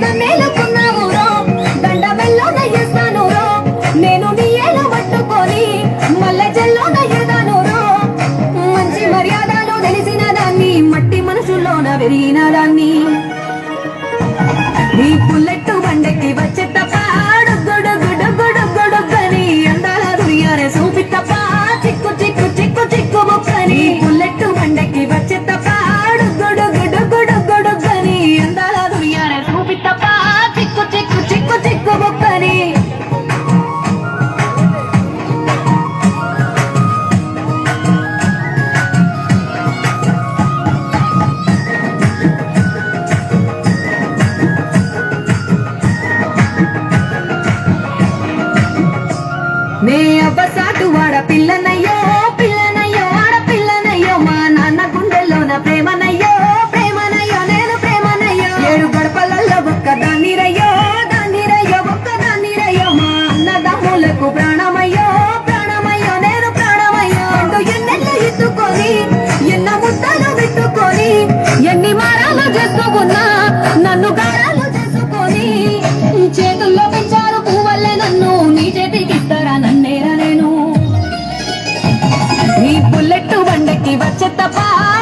నన్నేలుకున్నావు రో దండ మెల్లో నయ్యేస్తాను రో నేను నీ ఏలు పట్టుకొని మల్లె చెల్లో నయ్యేదాను రో మంచి మర్యాదలు తెలిసిన దాన్ని మట్టి మనసులోన పెరిగిన దాన్ని నీ బుల్లెట్టు బండెక్కి వచ్చే తప్ప డొగ్గుడొగ్గుడొగ్గుడొగ్గుడొగ్గని అందాల దునియానే చూపి తప్ప చిక్కు చిక్కు చిక్కు చిక్కు బొక్కని బుల్లెట్టు బండెక్కి వచ్చే తప్ప డొగ్గుడొగ్గుడొగ్గుడొగ్గని అందాల దునియానే చూపి తప్ప చిక్కు చిక్కు చిక్కు చిక్కు బొక్కని నే అబ్బసాటు వాడ పిల్లనయ్యో పిల్లనయ్యో ఆడపిల్లనయ్యో మా నాన్న గుండెల్లోన ప్రేమనయ్యో ప్రేమనయ్యో నేను ప్రేమనయ్యో ఏడు గడపలలో ఒక్కదాన్ని రయ్యో ఒక్కదాన్ని రయ్యో మా అన్నదమ్ములకు ప్రాణమయ్యో ప్రాణమయ్యో నేను ప్రాణమయ్యో అంటూ ఎన్నెళ్ళు ఎత్తుకొని ఎన్న ముద్దలు పెట్టుకొని ఎన్ని మారాలు చేసుకున్నా నన్ను గారాలు చేసుకొని చేతుల్లో పెంచారు పువ్వల్లే నన్ను నీ చేతికిస్తారా నన్నేరా నేను నీ బుల్లెట్టు బండెక్కి వచ్చే తప్ప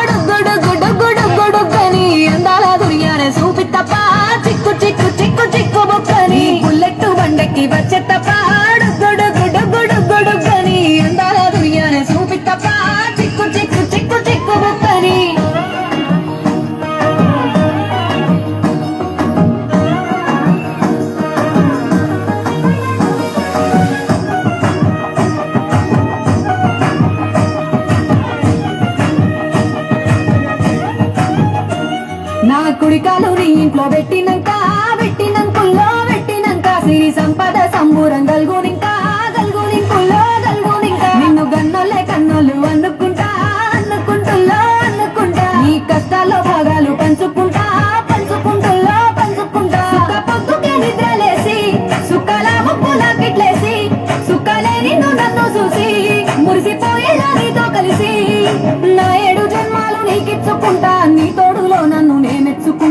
డొగ్గుడొగ్గుడొగ్గుడొగ్గుడొగ్గని అందాల దునియానే చూపి తప్ప చిక్కు చిక్కు చిక్కు చిక్కు బొక్కని బుల్లెట్టు బండెక్కి వచ్చే తప్ప డొగ్గుడొగ్గుడొగ్గుడొగ్గుడొగ్గని అందాల దునియానే చూపి తప్ప చిక్కు చిక్కు చిక్కు చిక్కు బొక్కని నా కుడికాలు నీ ఇంట్లో పెట్టినంకుల్లో పెట్టినంక సిరి సంపద సంబూరం గల్గునింకా నిన్ను గన్నోళ్ళే కన్నోళ్ళు అనుకుంటా నీ కష్టాల్లో భాగాలు పంచుకుంటా సుఖ పొద్దుకే నిద్రలేసి సుఖాల ముప్పులా కిట్లేసి సుఖాలే నిన్ను నన్ను చూసి మురిసిపోయేలా నీతో కలిసి నా 7 జన్మాలు నీకిచ్చుకుంటా నీ తోడులో నన్ను నేమెచ్చుకుంటా